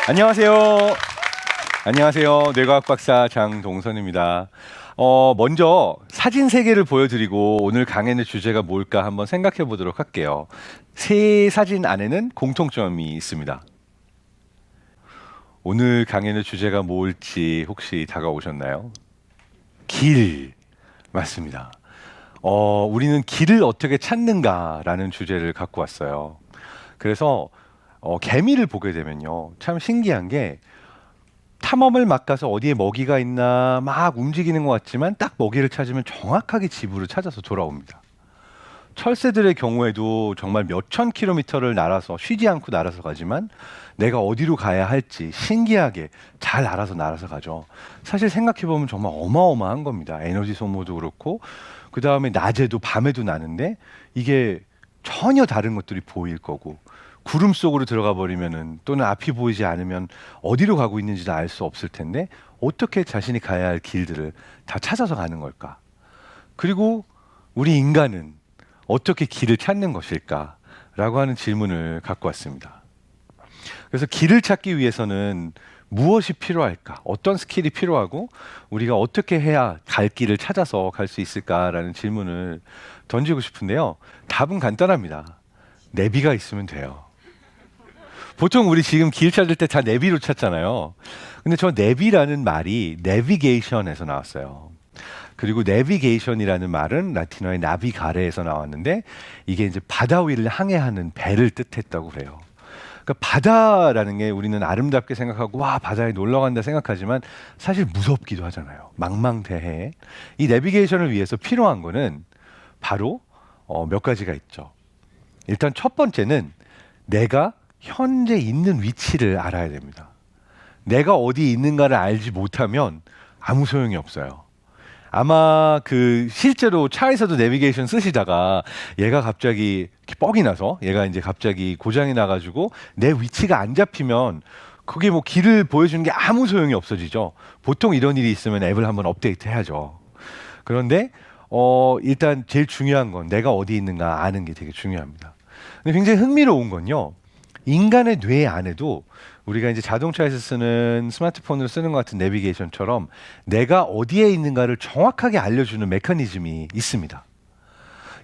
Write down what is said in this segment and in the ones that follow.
안녕하세요. 안녕하세요. 뇌과학 박사 장동선입니다. 먼저 사진 세 개를 보여드리고 오늘 강연의 주제가 뭘까 한번 생각해 보도록 할게요. 세 사진 안에는 공통점이 있습니다. 오늘 강연의 주제가 뭘지 혹시 다가오셨나요? 길. 맞습니다. 우리는 길을 어떻게 찾는가라는 주제를 갖고 왔어요. 그래서 개미를 보게 되면요. 참 신기한 게 탐험을 막 가서 어디에 먹이가 있나 막 움직이는 것 같지만 딱 먹이를 찾으면 정확하게 집으로 찾아서 돌아옵니다. 철새들의 경우에도 정말 몇천 킬로미터를 날아서 쉬지 않고 날아서 가지만 내가 어디로 가야 할지 신기하게 잘 알아서 날아서 가죠. 사실 생각해보면 정말 어마어마한 겁니다. 에너지 소모도 그렇고 그 다음에 낮에도 밤에도 나는데 이게 전혀 다른 것들이 보일 거고 구름 속으로 들어가 버리면은 또는 앞이 보이지 않으면 어디로 가고 있는지도 알 수 없을 텐데 어떻게 자신이 가야 할 길들을 다 찾아서 가는 걸까? 그리고 우리 인간은 어떻게 길을 찾는 것일까? 라고 하는 질문을 갖고 왔습니다. 그래서 길을 찾기 위해서는 무엇이 필요할까? 어떤 스킬이 필요하고 우리가 어떻게 해야 갈 길을 찾아서 갈 수 있을까라는 질문을 던지고 싶은데요. 답은 간단합니다. 내비가 있으면 돼요. 보통 우리 지금 길 찾을 때 다 내비로 찾잖아요. 근데 저 내비라는 말이 내비게이션에서 나왔어요. 그리고 내비게이션이라는 말은 라틴어의 나비가레에서 나왔는데 이게 이제 바다 위를 항해하는 배를 뜻했다고 그래요. 그러니까 바다라는 게 우리는 아름답게 생각하고 와 바다에 놀러 간다 생각하지만 사실 무섭기도 하잖아요. 망망대해. 이 내비게이션을 위해서 필요한 거는 바로 몇 가지가 있죠. 일단 첫 번째는 내가 현재 있는 위치를 알아야 됩니다. 내가 어디 있는가를 알지 못하면 아무 소용이 없어요. 아마 그 실제로 차에서도 내비게이션 쓰시다가 얘가 갑자기 이렇게 뻑이 나서 얘가 이제 갑자기 고장이 나가지고 내 위치가 안 잡히면 그게 뭐 길을 보여주는 게 아무 소용이 없어지죠. 보통 이런 일이 있으면 앱을 한번 업데이트 해야죠. 그런데 일단 제일 중요한 건 내가 어디 있는가 아는 게 되게 중요합니다. 근데 굉장히 흥미로운 건요. 인간의 뇌 안에도 우리가 이제 자동차에서 쓰는 스마트폰으로 쓰는 것 같은 내비게이션처럼 내가 어디에 있는가를 정확하게 알려주는 메커니즘이 있습니다.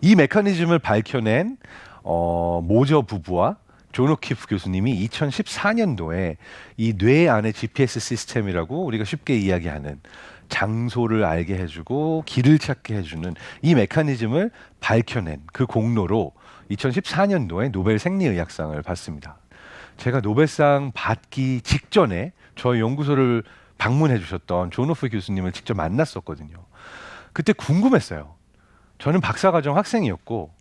이 메커니즘을 밝혀낸 모저 부부와 존 오키프 교수님이 2014년도에 이 뇌 안의 GPS 시스템이라고 우리가 쉽게 이야기하는 장소를 알게 해주고 길을 찾게 해주는 이 메커니즘을 밝혀낸 그 공로로 2014년도에 노벨 생리의학상을 받습니다. 제가 노벨상 받기 직전에 저희 연구소를 방문해 주셨던 존 오프 교수님을 직접 만났었거든요. 그때 궁금했어요. 저는 박사과정 학생이었고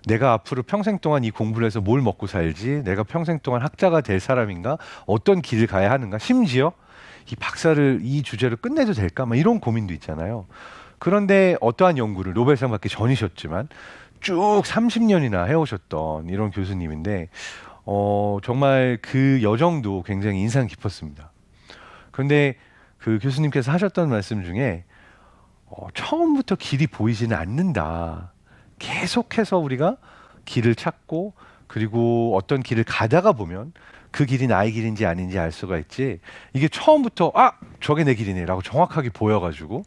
내가 앞으로 평생 동안 이 공부를 해서 뭘 먹고 살지? 내가 평생 동안 학자가 될 사람인가? 어떤 길을 가야 하는가? 심지어 이 박사를 이 주제로 끝내도 될까? 막 이런 고민도 있잖아요. 그런데 어떠한 연구를 노벨상 받기 전이셨지만 쭉 30년이나 해오셨던 이런 교수님인데 정말 그 여정도 굉장히 인상 깊었습니다. 그런데 그 교수님께서 하셨던 말씀 중에 처음부터 길이 보이지는 않는다. 계속해서 우리가 길을 찾고 그리고 어떤 길을 가다가 보면 그 길이 나의 길인지 아닌지 알 수가 있지. 이게 처음부터 저게 내 길이네라고 정확하게 보여가지고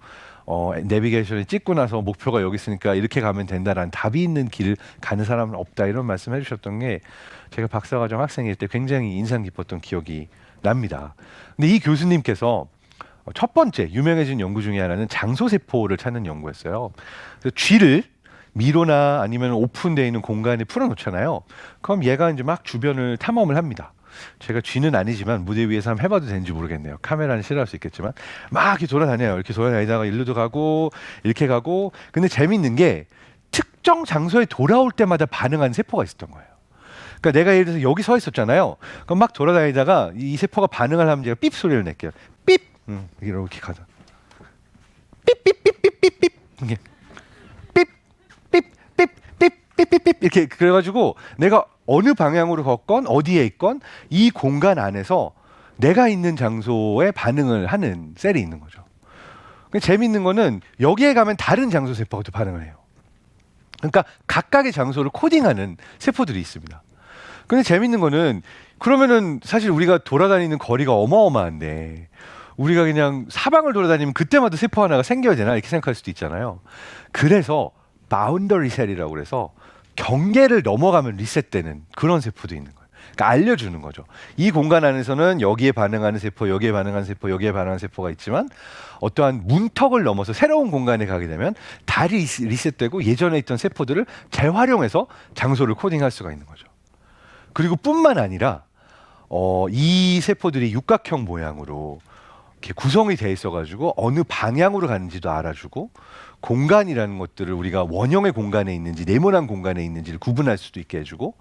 내비게이션을 찍고 나서 목표가 여기 있으니까 이렇게 가면 된다라는 답이 있는 길을 가는 사람은 없다 이런 말씀 해주셨던 게 제가 박사과정 학생일 때 굉장히 인상 깊었던 기억이 납니다. 근데 이 교수님께서 첫 번째 유명해진 연구 중에 하나는 장소 세포를 찾는 연구였어요. 그래서 쥐를 미로나 아니면 오픈되어 있는 공간에 풀어놓잖아요. 그럼 얘가 이제 막 주변을 탐험을 합니다. 제가 쥐는 아니지만 무대 위에서 한번 해봐도 되는지 모르겠네요. 카메라는 싫어할 수 있겠지만 막 이렇게 돌아다녀요. 이렇게 돌아다니다가 일로도 가고 이렇게 가고. 근데 재밌는 게 특정 장소에 돌아올 때마다 반응하는 세포가 있었던 거예요. 그러니까 내가 예를 들어서 여기 서 있었잖아요. 그럼 막 돌아다니다가 이 세포가 반응을 하면 제가 삐 소리를 낼게요. 삐, 이렇게 가자. 삐삐삐삐삐삐 이게 삐삐삐삐삐삐 이렇게 그래가지고 내가 어느 방향으로 걷건 어디에 있건 이 공간 안에서 내가 있는 장소에 반응을 하는 셀이 있는 거죠. 재밌는 거는 여기에 가면 다른 장소 세포가 또 반응을 해요. 그러니까 각각의 장소를 코딩하는 세포들이 있습니다. 근데 재밌는 거는 그러면은 사실 우리가 돌아다니는 거리가 어마어마한데 우리가 그냥 사방을 돌아다니면 그때마다 세포 하나가 생겨야 되나 이렇게 생각할 수도 있잖아요. 그래서 바운더리 셀이라고 그래서 경계를 넘어가면 리셋되는 그런 세포도 있는 거예요. 그러니까 알려주는 거죠. 이 공간 안에서는 여기에 반응하는 세포, 여기에 반응하는 세포, 여기에 반응하는 세포가 있지만 어떠한 문턱을 넘어서 새로운 공간에 가게 되면 다시 리셋되고 예전에 있던 세포들을 재활용해서 장소를 코딩할 수가 있는 거죠. 그리고 뿐만 아니라 이 세포들이 육각형 모양으로 이렇게 구성이 돼 있어가지고 어느 방향으로 가는지도 알아주고 공간이라는 것들을 우리가 원형의 공간에 있는지 네모난 공간에 있는지를 구분할 수도 있게 해주고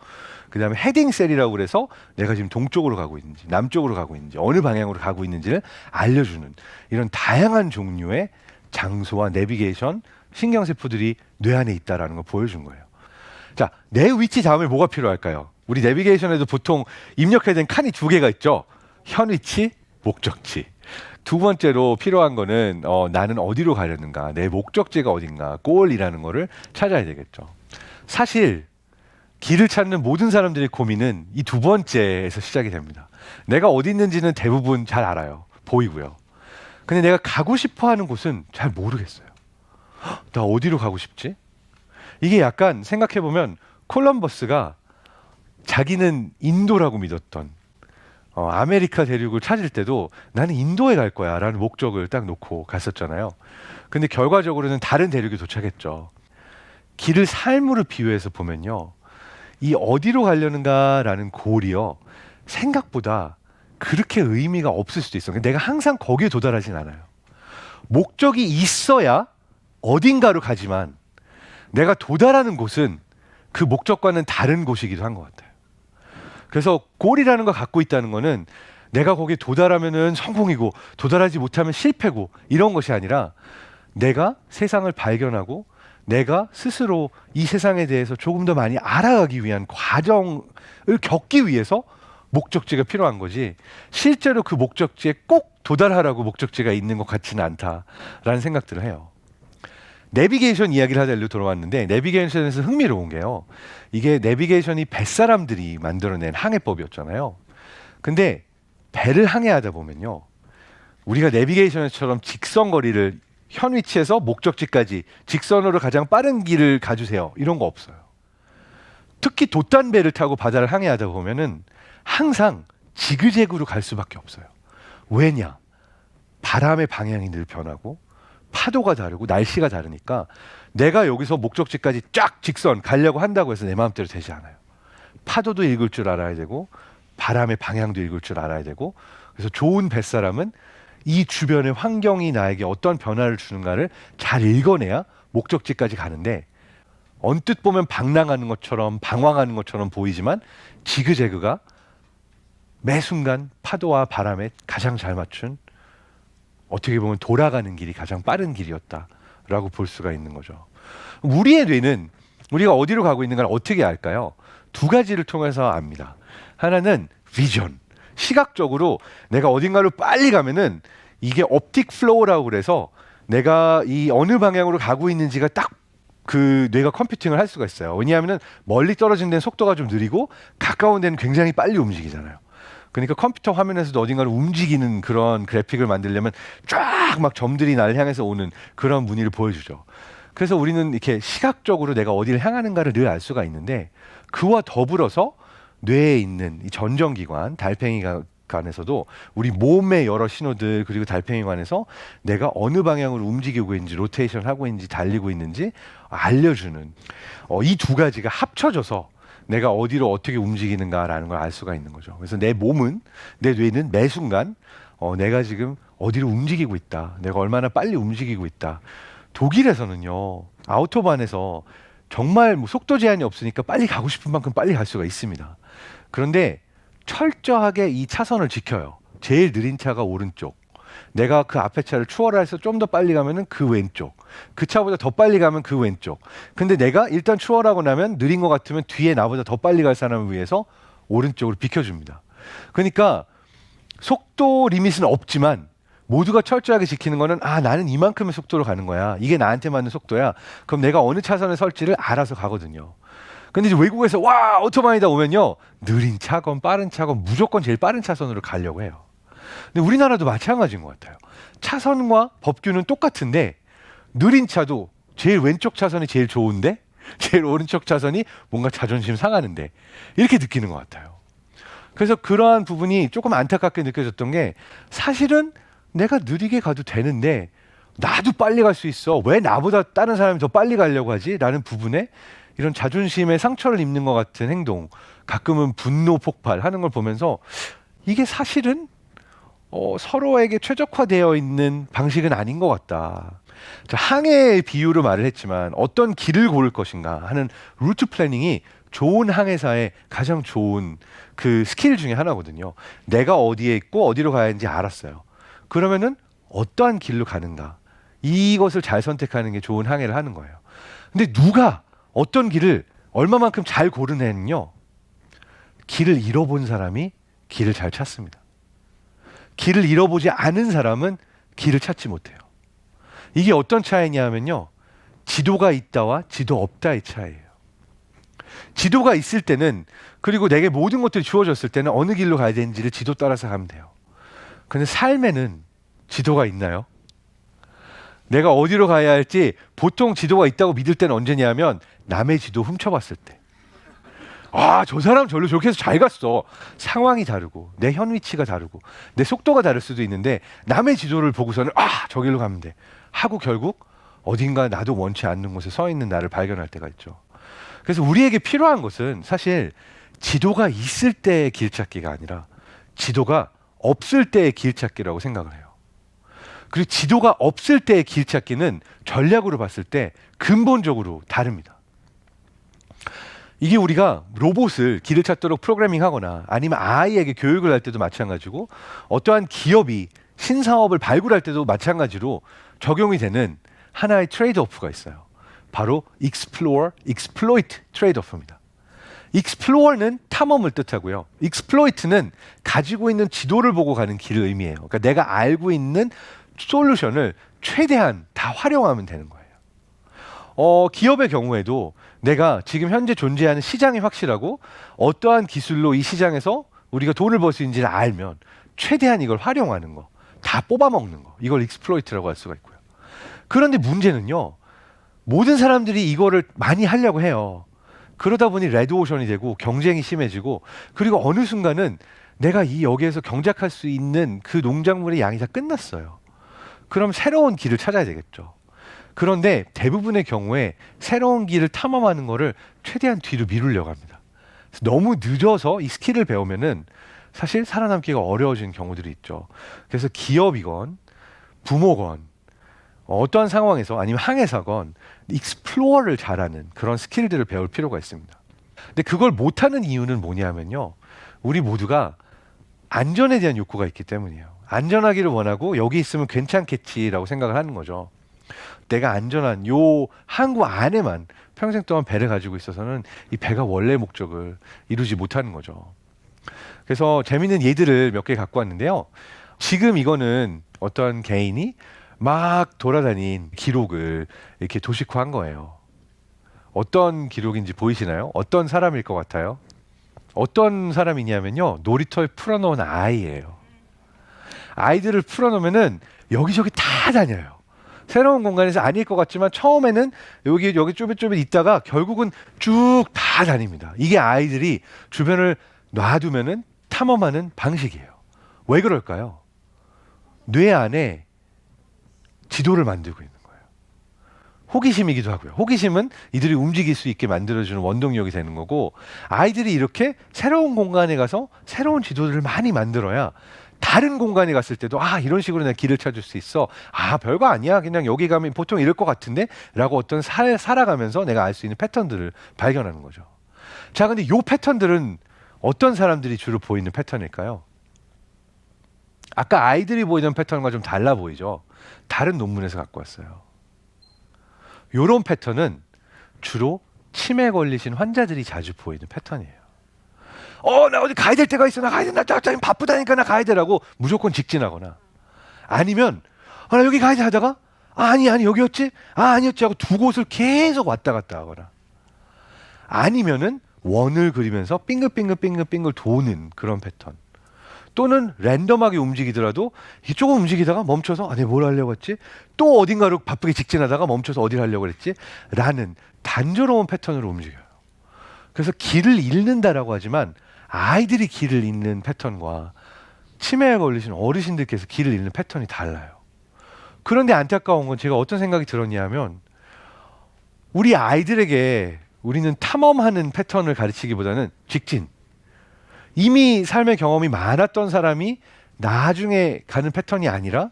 그다음에 헤딩 셀이라고 그래서 내가 지금 동쪽으로 가고 있는지 남쪽으로 가고 있는지 어느 방향으로 가고 있는지를 알려주는 이런 다양한 종류의 장소와 내비게이션 신경세포들이 뇌 안에 있다는 걸 보여준 거예요. 자, 내 위치 잡으면 뭐가 필요할까요? 우리 내비게이션에도 보통 입력해야 되는 칸이 두 개가 있죠. 현위치, 목적지. 두 번째로 필요한 거는 나는 어디로 가려는가, 내 목적지가 어딘가, 골이라는 거를 찾아야 되겠죠. 사실 길을 찾는 모든 사람들의 고민은 이 두 번째에서 시작이 됩니다. 내가 어디 있는지는 대부분 잘 알아요. 보이고요. 근데 내가 가고 싶어 하는 곳은 잘 모르겠어요. 나 어디로 가고 싶지? 이게 약간 생각해보면 콜럼버스가 자기는 인도라고 믿었던 아메리카 대륙을 찾을 때도 나는 인도에 갈 거야 라는 목적을 딱 놓고 갔었잖아요. 근데 결과적으로는 다른 대륙에 도착했죠. 길을 삶으로 비유해서 보면요, 이 어디로 가려는가라는 골이요 생각보다 그렇게 의미가 없을 수도 있어요. 내가 항상 거기에 도달하진 않아요. 목적이 있어야 어딘가로 가지만 내가 도달하는 곳은 그 목적과는 다른 곳이기도 한 것 같아요. 그래서 골이라는 걸 갖고 있다는 거는 내가 거기에 도달하면은 성공이고 도달하지 못하면 실패고 이런 것이 아니라 내가 세상을 발견하고 내가 스스로 이 세상에 대해서 조금 더 많이 알아가기 위한 과정을 겪기 위해서 목적지가 필요한 거지 실제로 그 목적지에 꼭 도달하라고 목적지가 있는 것 같지는 않다라는 생각들을 해요. 내비게이션 이야기를 하자 일로 돌아왔는데 내비게이션에서 흥미로운 게요. 이게 내비게이션이 뱃사람들이 만들어낸 항해법이었잖아요. 근데 배를 항해하다 보면요. 우리가 내비게이션처럼 직선 거리를 현 위치에서 목적지까지 직선으로 가장 빠른 길을 가주세요. 이런 거 없어요. 특히 돛단 배를 타고 바다를 항해하다 보면은 항상 지그재그로 갈 수밖에 없어요. 왜냐? 바람의 방향이 늘 변하고 파도가 다르고 날씨가 다르니까 내가 여기서 목적지까지 쫙 직선 가려고 한다고 해서 내 마음대로 되지 않아요. 파도도 읽을 줄 알아야 되고 바람의 방향도 읽을 줄 알아야 되고 그래서 좋은 뱃사람은 이 주변의 환경이 나에게 어떤 변화를 주는가를 잘 읽어내야 목적지까지 가는데 언뜻 보면 방랑하는 것처럼 방황하는 것처럼 보이지만 지그재그가 매 순간 파도와 바람에 가장 잘 맞춘 어떻게 보면 돌아가는 길이 가장 빠른 길이었다라고 볼 수가 있는 거죠. 우리의 뇌는 우리가 어디로 가고 있는가를 어떻게 알까요? 두 가지를 통해서 압니다. 하나는 비전, 시각적으로 내가 어딘가로 빨리 가면은 이게 옵틱 플로우라고 그래서 내가 이 어느 방향으로 가고 있는지가 딱 그 뇌가 컴퓨팅을 할 수가 있어요. 왜냐하면 멀리 떨어진 데는 속도가 좀 느리고 가까운 데는 굉장히 빨리 움직이잖아요. 그러니까 컴퓨터 화면에서도 어딘가를 움직이는 그런 그래픽을 만들려면 쫙 막 점들이 날 향해서 오는 그런 무늬를 보여주죠. 그래서 우리는 이렇게 시각적으로 내가 어디를 향하는가를 늘 알 수가 있는데 그와 더불어서 뇌에 있는 이 전정기관, 달팽이관에서도 우리 몸의 여러 신호들 그리고 달팽이관에서 내가 어느 방향으로 움직이고 있는지 로테이션 하고 있는지 달리고 있는지 알려주는 이 두 가지가 합쳐져서 내가 어디로 어떻게 움직이는가라는 걸 알 수가 있는 거죠. 그래서 내 몸은, 내 뇌는 매 순간 내가 지금 어디로 움직이고 있다. 내가 얼마나 빨리 움직이고 있다. 독일에서는요. 아우토반에서 정말 뭐 속도 제한이 없으니까 빨리 가고 싶은 만큼 빨리 갈 수가 있습니다. 그런데 철저하게 이 차선을 지켜요. 제일 느린 차가 오른쪽. 내가 그 앞에 차를 추월해서 좀 더 빨리 가면은 그 왼쪽. 그 차보다 더 빨리 가면 그 왼쪽. 근데 내가 일단 추월하고 나면 느린 것 같으면 뒤에 나보다 더 빨리 갈 사람을 위해서 오른쪽으로 비켜줍니다. 그러니까 속도 리밋은 없지만 모두가 철저하게 지키는 거는 나는 이만큼의 속도로 가는 거야. 이게 나한테 맞는 속도야. 그럼 내가 어느 차선에 설지를 알아서 가거든요. 근데 이제 외국에서 와 오토바이다 오면요, 느린 차건 빠른 차건 무조건 제일 빠른 차선으로 가려고 해요. 근데 우리나라도 마찬가지인 것 같아요. 차선과 법규는 똑같은데 느린 차도 제일 왼쪽 차선이 제일 좋은데 제일 오른쪽 차선이 뭔가 자존심 상하는데, 이렇게 느끼는 것 같아요. 그래서 그러한 부분이 조금 안타깝게 느껴졌던 게, 사실은 내가 느리게 가도 되는데 나도 빨리 갈 수 있어, 왜 나보다 다른 사람이 더 빨리 가려고 하지? 라는 부분에 이런 자존심에 상처를 입는 것 같은 행동, 가끔은 분노 폭발하는 걸 보면서 이게 사실은 서로에게 최적화되어 있는 방식은 아닌 것 같다. 자, 항해의 비유로 말을 했지만 어떤 길을 고를 것인가 하는 루트 플래닝이 좋은 항해사의 가장 좋은 그 스킬 중에 하나거든요. 내가 어디에 있고 어디로 가야 하는지 알았어요. 그러면은 어떠한 길로 가는가, 이것을 잘 선택하는 게 좋은 항해를 하는 거예요. 근데 누가 어떤 길을 얼마만큼 잘 고르냐면요, 길을 잃어본 사람이 길을 잘 찾습니다. 길을 잃어보지 않은 사람은 길을 찾지 못해요. 이게 어떤 차이냐면요, 지도가 있다와 지도 없다의 차이예요. 지도가 있을 때는, 그리고 내게 모든 것들이 주어졌을 때는 어느 길로 가야 되는지를 지도 따라서 가면 돼요. 근데 삶에는 지도가 있나요? 내가 어디로 가야 할지 보통 지도가 있다고 믿을 때는 언제냐면 남의 지도 훔쳐봤을 때. 아, 저 사람 절로 저렇게 해서 잘 갔어. 상황이 다르고 내 현 위치가 다르고 내 속도가 다를 수도 있는데 남의 지도를 보고서는 아, 저길로 가면 돼 하고 결국 어딘가 나도 원치 않는 곳에 서 있는 나를 발견할 때가 있죠. 그래서 우리에게 필요한 것은 사실 지도가 있을 때의 길찾기가 아니라 지도가 없을 때의 길찾기라고 생각을 해요. 그리고 지도가 없을 때의 길찾기는 전략으로 봤을 때 근본적으로 다릅니다. 이게 우리가 로봇을 길을 찾도록 프로그래밍하거나 아니면 아이에게 교육을 할 때도 마찬가지고, 어떠한 기업이 신사업을 발굴할 때도 마찬가지로 적용이 되는 하나의 트레이드오프가 있어요. 바로 Explore, Exploit 트레이드오프입니다. Explore는 탐험을 뜻하고요, Exploit는 가지고 있는 지도를 보고 가는 길을 의미해요. 그러니까 내가 알고 있는 솔루션을 최대한 다 활용하면 되는 거예요. 기업의 경우에도 내가 지금 현재 존재하는 시장이 확실하고 어떠한 기술로 이 시장에서 우리가 돈을 벌 수 있는지를 알면 최대한 이걸 활용하는 거, 다 뽑아먹는 거, 이걸 익스플로이트라고 할 수가 있고요. 그런데 문제는요, 모든 사람들이 이거를 많이 하려고 해요. 그러다 보니 레드오션이 되고 경쟁이 심해지고, 그리고 어느 순간은 내가 이 여기에서 경작할 수 있는 그 농작물의 양이 다 끝났어요. 그럼 새로운 길을 찾아야 되겠죠. 그런데 대부분의 경우에 새로운 길을 탐험하는 거를 최대한 뒤로 미루려고 합니다. 너무 늦어서 이 스킬을 배우면은 사실 살아남기가 어려워지는 경우들이 있죠. 그래서 기업이건 부모건 어떠한 상황에서 아니면 항해사건 익스플로어를 잘하는 그런 스킬들을 배울 필요가 있습니다. 근데 그걸 못하는 이유는 뭐냐면요, 우리 모두가 안전에 대한 욕구가 있기 때문이에요. 안전하기를 원하고 여기 있으면 괜찮겠지라고 생각을 하는 거죠. 내가 안전한 요 항구 안에만 평생 동안 배를 가지고 있어서는 이 배가 원래 목적을 이루지 못하는 거죠. 그래서 재밌는 예들을 몇 개 갖고 왔는데요. 지금 이거는 어떤 개인이 막 돌아다닌 기록을 이렇게 도식화한 거예요. 어떤 기록인지 보이시나요? 어떤 사람일 것 같아요? 어떤 사람이냐면요, 놀이터에 풀어놓은 아이예요. 아이들을 풀어놓으면은 여기저기 다 다녀요. 새로운 공간에서 아닐 것 같지만 처음에는 여기 쭈삣쭈삣 있다가 결국은 쭉 다 다닙니다. 이게 아이들이 주변을 놔두면은 탐험하는 방식이에요. 왜 그럴까요? 뇌 안에 지도를 만들고 있는 거예요. 호기심이기도 하고요. 호기심은 이들이 움직일 수 있게 만들어주는 원동력이 되는 거고, 아이들이 이렇게 새로운 공간에 가서 새로운 지도들을 많이 만들어야 다른 공간에 갔을 때도 아, 이런 식으로 내가 길을 찾을 수 있어. 아, 별거 아니야. 그냥 여기 가면 보통 이럴 것 같은데? 라고 어떤 살아가면서 내가 알 수 있는 패턴들을 발견하는 거죠. 자, 근데 이 패턴들은 어떤 사람들이 주로 보이는 패턴일까요? 아까 아이들이 보이는 패턴과 좀 달라 보이죠? 다른 논문에서 갖고 왔어요. 이런 패턴은 주로 치매 걸리신 환자들이 자주 보이는 패턴이에요. 나 어디 가야 될 때가 있어. 나 가야 돼. 나 바쁘다니까 나 가야 되라고 무조건 직진하거나, 아니면 나 여기 가야 돼 하다가 아니 여기였지? 아니었지 하고 두 곳을 계속 왔다 갔다 하거나, 아니면은 원을 그리면서 빙글빙글 도는 그런 패턴. 또는 랜덤하게 움직이더라도 이게 조금 움직이다가 멈춰서 내가 뭘 하려고 했지? 또 어딘가로 바쁘게 직진하다가 멈춰서 어디를 하려고 했지? 라는 단조로운 패턴으로 움직여요. 그래서 길을 잃는다라고 하지만 아이들이 길을 잃는 패턴과 치매에 걸리신 어르신들께서 길을 잃는 패턴이 달라요. 그런데 안타까운 건 제가 어떤 생각이 들었냐면 우리 아이들에게 우리는 탐험하는 패턴을 가르치기보다는 직진. 이미 삶의 경험이 많았던 사람이 나중에 가는 패턴이 아니라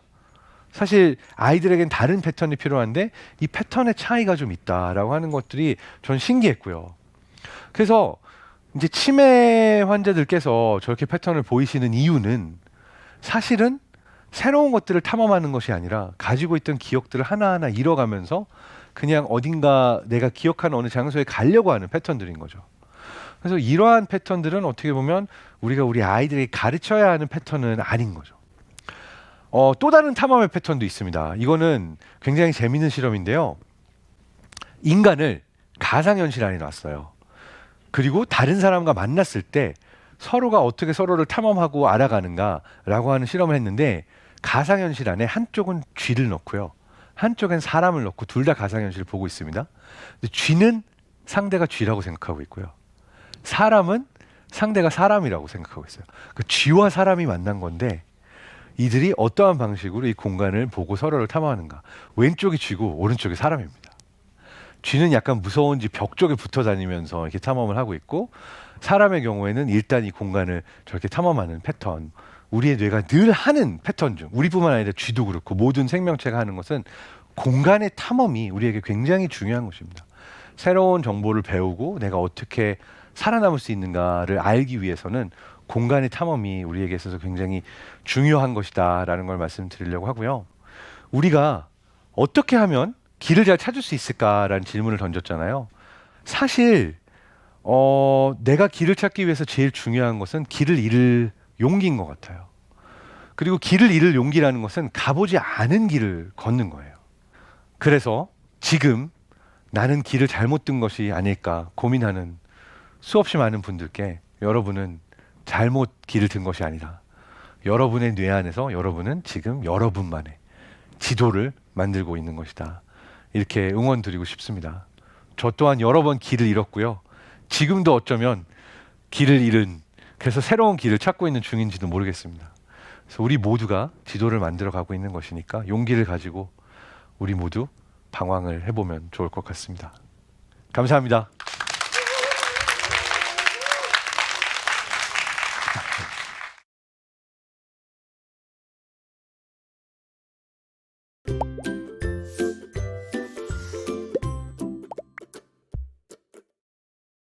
사실 아이들에겐 다른 패턴이 필요한데 이 패턴의 차이가 좀 있다라고 하는 것들이 전 신기했고요. 그래서 이제 치매 환자들께서 저렇게 패턴을 보이시는 이유는 사실은 새로운 것들을 탐험하는 것이 아니라 가지고 있던 기억들을 하나하나 잃어가면서 그냥 어딘가 내가 기억하는 어느 장소에 가려고 하는 패턴들인 거죠. 그래서 이러한 패턴들은 어떻게 보면 우리가 우리 아이들에게 가르쳐야 하는 패턴은 아닌 거죠. 또 다른 탐험의 패턴도 있습니다. 이거는 굉장히 재밌는 실험인데요. 인간을 가상현실 안에 놨어요. 그리고 다른 사람과 만났을 때 서로가 어떻게 서로를 탐험하고 알아가는가라고 하는 실험을 했는데 가상현실 안에 한쪽은 쥐를 넣고요. 한쪽엔 사람을 넣고 둘 다 가상현실을 보고 있습니다. 근데 쥐는 상대가 쥐라고 생각하고 있고요. 사람은 상대가 사람이라고 생각하고 있어요. 그 쥐와 사람이 만난 건데 이들이 어떠한 방식으로 이 공간을 보고 서로를 탐험하는가. 왼쪽이 쥐고 오른쪽이 사람입니다. 쥐는 약간 무서운지 벽 쪽에 붙어 다니면서 이렇게 탐험을 하고 있고 사람의 경우에는 일단 이 공간을 저렇게 탐험하는 패턴. 우리의 뇌가 늘 하는 패턴 중 우리뿐만 아니라 쥐도 그렇고 모든 생명체가 하는 것은 공간의 탐험이 우리에게 굉장히 중요한 것입니다. 새로운 정보를 배우고 내가 어떻게 살아남을 수 있는가를 알기 위해서는 공간의 탐험이 우리에게 있어서 굉장히 중요한 것이다라는 걸 말씀드리려고 하고요. 우리가 어떻게 하면 길을 잘 찾을 수 있을까라는 질문을 던졌잖아요. 사실 내가 길을 찾기 위해서 제일 중요한 것은 길을 잃을 용기인 것 같아요. 그리고 길을 잃을 용기라는 것은 가보지 않은 길을 걷는 거예요. 그래서 지금 나는 길을 잘못 든 것이 아닐까 고민하는 수없이 많은 분들께 여러분은 잘못 길을 든 것이 아니라 여러분의 뇌 안에서 여러분은 지금 여러분만의 지도를 만들고 있는 것이다. 이렇게 응원 드리고 싶습니다. 저 또한 여러 번 길을 잃었고요. 지금도 어쩌면 길을 잃은 그래서 새로운 길을 찾고 있는 중인지도 모르겠습니다. 그래서 우리 모두가 지도를 만들어 가고 있는 것이니까 용기를 가지고 우리 모두 방황을 해보면 좋을 것 같습니다. 감사합니다.